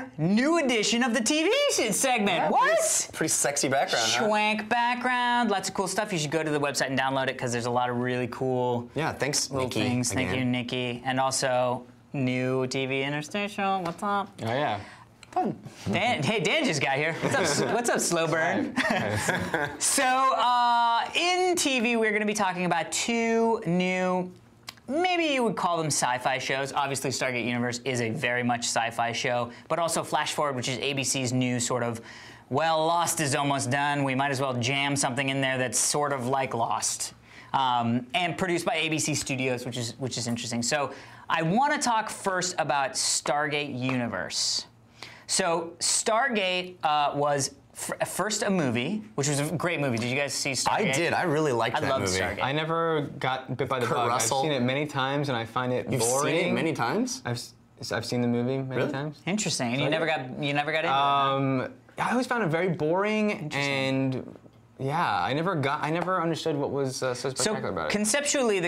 another new edition of the TV segment. Yeah, What? Pretty sexy background, Schwank background, lots of cool stuff. You should go to the website and download it because there's a lot of really cool Yeah, thanks, little Nikki. things. Again. Thank you, Nikki. And also, new TV interstitial. What's up? Oh, yeah. Fun. Dan, hey, Dan just got here. What's up, Slow Burn? So, in TV, we're going to be talking about two new, maybe you would call them sci-fi shows. Obviously, Stargate Universe is a very much sci-fi show, but also Flash Forward, which is ABC's new sort of, well, Lost is almost done. We might as well jam something in there that's sort of like Lost. And produced by ABC Studios, which is interesting. So, I want to talk first about Stargate Universe. So Stargate was first a movie, which was a great movie. Did you guys see Stargate? I did. I really liked that loved movie. Stargate. I never got bit by the Kurt bug. Russell. I've seen it many times, and I find it You've boring. seen it many times? I've seen the movie many Really? times. Interesting. And you never got into it? I always found it very boring, and yeah, I never understood what was so spectacular about it. Conceptually,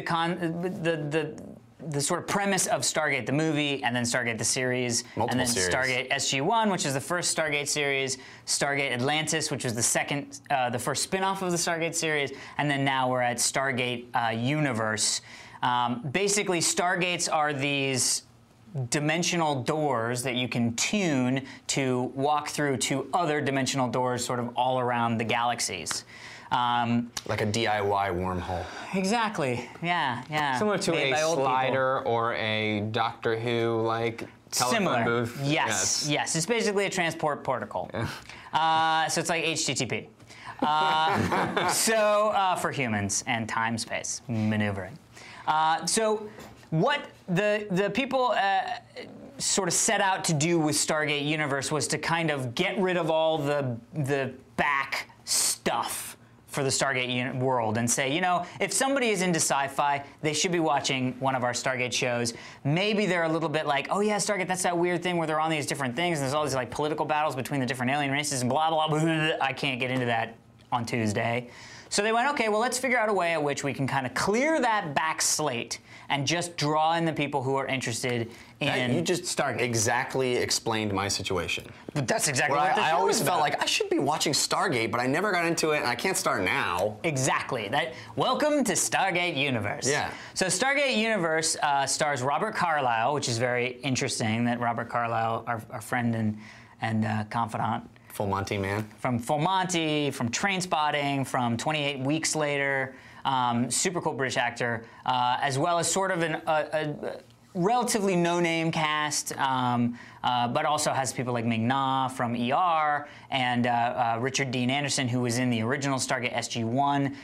the sort of premise of Stargate the movie, and then Stargate the series, Multiple and then series. Stargate SG-1, which is the first Stargate series, Stargate Atlantis, which was the first spin-off of the Stargate series, and then now we're at Stargate Universe. Basically, Stargates are these dimensional doors that you can tune to walk through to other dimensional doors sort of all around the galaxies. Like a DIY wormhole. Exactly. Yeah. Similar to Made a by old people. slider or a Doctor Who like telephone Similar. booth. Yes. It's basically a transport protocol. So it's like HTTP. For humans and time space maneuvering. So what the people sort of set out to do with Stargate Universe was to kind of get rid of all the back stuff for the Stargate world and say, you know, if somebody is into sci-fi, they should be watching one of our Stargate shows. Maybe they're a little bit like, oh yeah, Stargate, that's that weird thing where they're on these different things and there's all these like political battles between the different alien races and blah, blah, blah. I can't get into that on Tuesday. So they went, okay, well, let's figure out a way at which we can kind of clear that back slate and just draw in the people who are interested in You just Stargate. exactly explained my situation. But that's exactly Where what the I show always is felt about. like I should be watching Stargate, but I never got into it, and I can't start now. Exactly. Welcome to Stargate Universe. Yeah. So Stargate Universe stars Robert Carlyle, which is very interesting that Robert Carlyle, our friend and confidant, Full Monty man. from Full Monty, from Trainspotting, from 28 Weeks Later, super cool British actor, as well as sort of a relatively no-name cast, but also has people like Ming-Na from ER, and Richard Dean Anderson, who was in the original Stargate SG-1,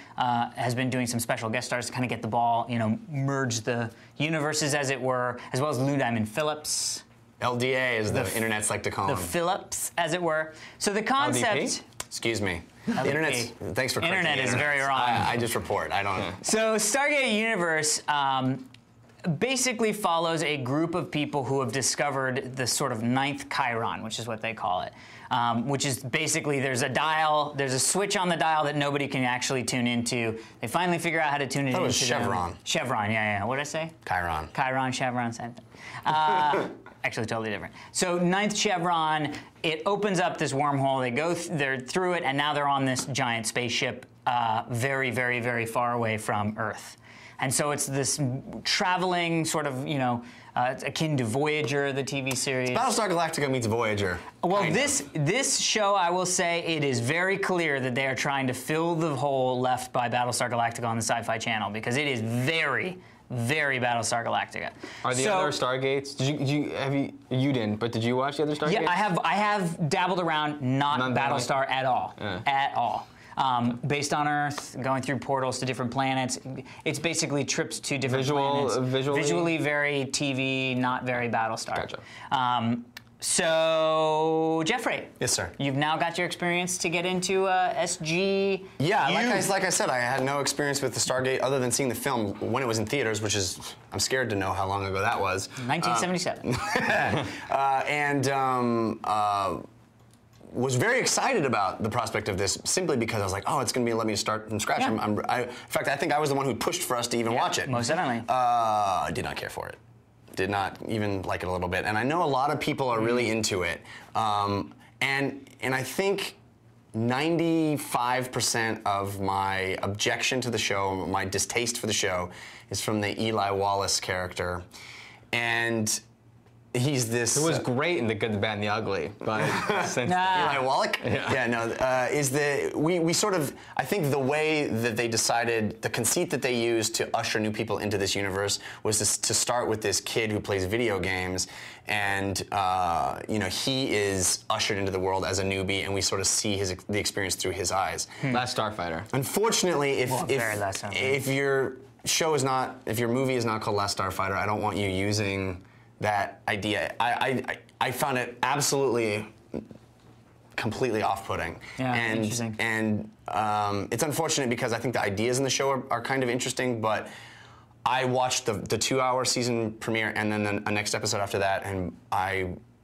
has been doing some special guest stars to kind of get the ball, merge the universes, as it were, as well as Lou Diamond Phillips. LDA, as the internets like to call The him. Phillips, as it were. So the concept... LDP? Excuse me. LDP. The internet's, thanks for correcting Internet the is very wrong. I just report. I don't. So Stargate Universe basically follows a group of people who have discovered the sort of ninth Chiron, which is what they call it, which is basically there's a switch on the dial that nobody can actually tune into. They finally figure out how to tune it into. That was Chevron. Chevron, yeah. What did I say? Chiron. Chiron, Chevron, same thing. Actually, totally different. So ninth Chevron, it opens up this wormhole. They're through it, and now they're on this giant spaceship, very, very, very far away from Earth. And so it's this traveling sort of, it's akin to Voyager, the TV series. Battlestar Galactica meets Voyager. Well, Kind of. this show, I will say, it is very clear that they are trying to fill the hole left by Battlestar Galactica on the Sci-Fi Channel, because it is very, very Battlestar Galactica. Are the other Stargates? You didn't, but did you watch the other Stargates? Yeah, I have dabbled around, not Battlestar at all, at all. Based on Earth, going through portals to different planets. It's basically trips to different planets. Visually very TV, not very Battlestar. Gotcha. So, Jeffrey. Yes, sir. You've now got your experience to get into SG. Yeah, like I said, I had no experience with the Stargate other than seeing the film when it was in theaters, which is, I'm scared to know how long ago that was. 1977. Was very excited about the prospect of this simply because I was like, oh, it's going to let me start from scratch. Yeah. In fact, I think I was the one who pushed for us to even watch it. Most definitely. I did not care for it. did not even like it a little bit. And I know a lot of people are really into it. And I think 95% of my objection to the show, my distaste for the show, is from the Eli Wallace character. And he's this... It was great in The Good, the Bad, and the Ugly, but since... Eli Wallach? Yeah, no, we sort of, I think the way that they decided, the conceit that they used to usher new people into this universe was to start with this kid who plays video games, and, you know, he is ushered into the world as a newbie, and we sort of see the experience through his eyes. Last Starfighter. Unfortunately, if your show is not, if your movie is not called Last Starfighter, I don't want you using that idea. I found it absolutely, completely off-putting. Yeah, interesting. And it's unfortunate because I think the ideas in the show are kind of interesting, but I watched the 2-hour season premiere and then a next episode after that, and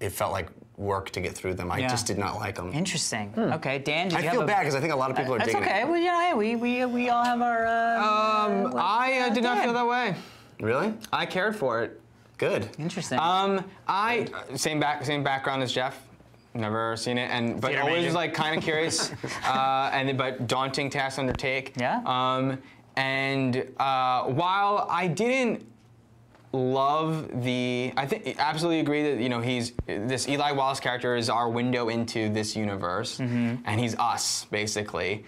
it felt like work to get through them. I just did not like them. Interesting. Okay, Dan, did you I feel bad because I think a lot of people are digging it. That's okay. Well, yeah, we all have our... I did not feel that way. Really? I cared for it. Good. Interesting. Same background as Jeff. Never seen it, but Theater always major. like kind of curious, but daunting task to undertake. Yeah. While I didn't love I think absolutely agree that, you know, this Eli Wallace character is our window into this universe, and he's us basically.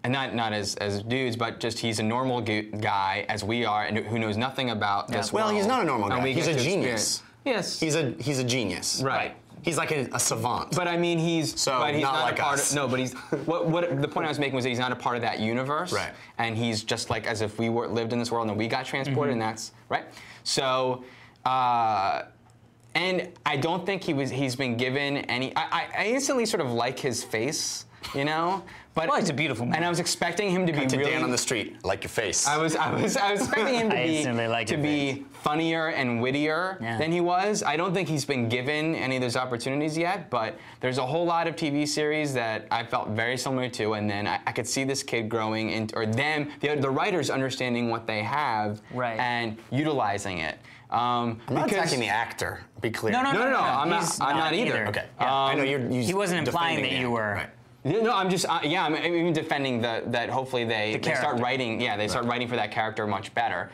And not as dudes, but just he's a normal guy as we are, and who knows nothing about this world. Well, he's not a normal guy. He's a genius. Yes. He's a genius. Right. He's like a savant. But I mean, he's not like a part us. of. No, but he's what the point I was making was that he's not a part of that universe. Right. And he's just like as if we lived in this world and we got transported, and that's right. So. And I don't think he's been given any. I instantly sort of like his face, you know. But well, he's a beautiful man. And I was expecting him to be really. Dan on the street, like your face. I was expecting him to be funnier and wittier than he was. I don't think he's been given any of those opportunities yet. But there's a whole lot of TV series that I felt very similar to, and then I could see this kid growing into, or them, the writers understanding what they have and utilizing it. I'm not attacking the actor. Be clear. No. I'm not either. Okay. I know he wasn't implying that you were. Right. No, I'm just I'm even defending that hopefully they start writing start writing for that character much better.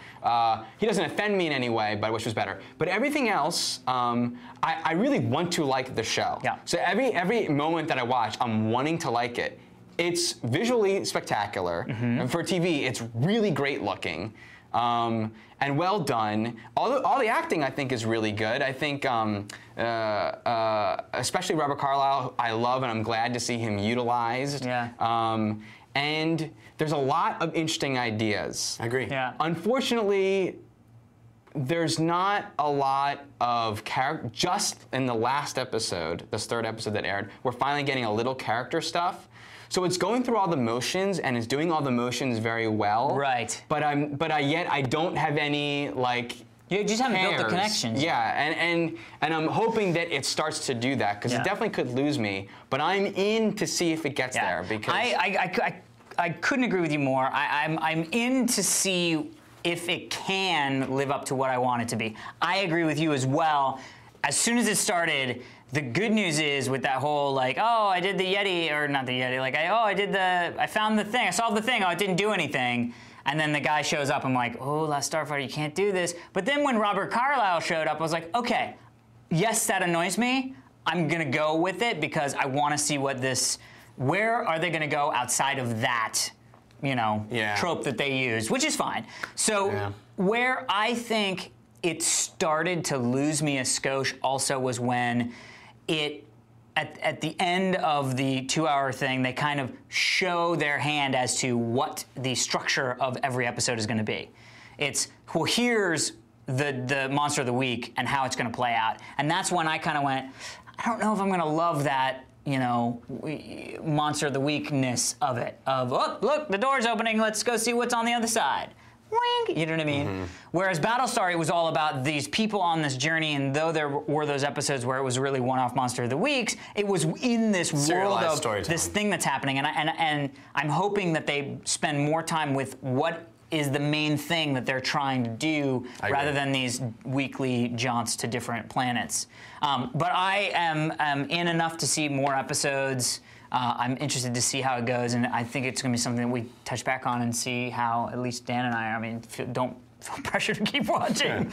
He doesn't offend me in any way, but which was better. But everything else, I really want to like the show. Yeah. So every moment that I watch, I'm wanting to like it. It's visually spectacular, and for TV, it's really great looking. And well done. All the acting, I think, is really good. I think, especially Robert Carlyle, I love, and I'm glad to see him utilized. Yeah. And there's a lot of interesting ideas. I agree. Yeah. Unfortunately, there's not a lot of character. Just in the last episode, this third episode that aired, we're finally getting a little character stuff. So it's going through all the motions and it's doing all the motions very well. Right. But yet I don't have any like. You just haven't built the connections. Yeah, and I'm hoping that it starts to do that because it definitely could lose me. But I'm in to see if it gets there because I couldn't agree with you more. I'm in to see if it can live up to what I want it to be. I agree with you as well. As soon as it started. The good news is with that whole like, oh, I did the Yeti, or not the Yeti, like, I found the thing, I solved the thing, oh, it didn't do anything. And then the guy shows up, I'm like, oh, Last Starfighter, you can't do this. But then when Robert Carlyle showed up, I was like, okay, yes, that annoys me. I'm gonna go with it because I wanna see where are they gonna go outside of that, you know, trope that they use, which is fine. So where I think it started to lose me a skosh also was when at the end of the 2-hour thing, they kind of show their hand as to what the structure of every episode is going to be. It's, well, here's the monster of the week and how it's going to play out. And that's when I kind of went, I don't know if I'm going to love that, you know, monster of the weakness of it. Of, oh, look, the door's opening, let's go see what's on the other side. You know what I mean? Whereas Battlestar, it was all about these people on this journey, and though there were those episodes where it was really one-off Monster of the Weeks, it was in this world of this thing that's happening, and I'm hoping that they spend more time with what is the main thing that they're trying to do, rather agree. than these weekly jaunts to different planets. But I am in enough to see more episodes. I'm interested to see how it goes, and I think it's going to be something that we touch back on and see how, at least Dan and I, don't feel pressure to keep watching.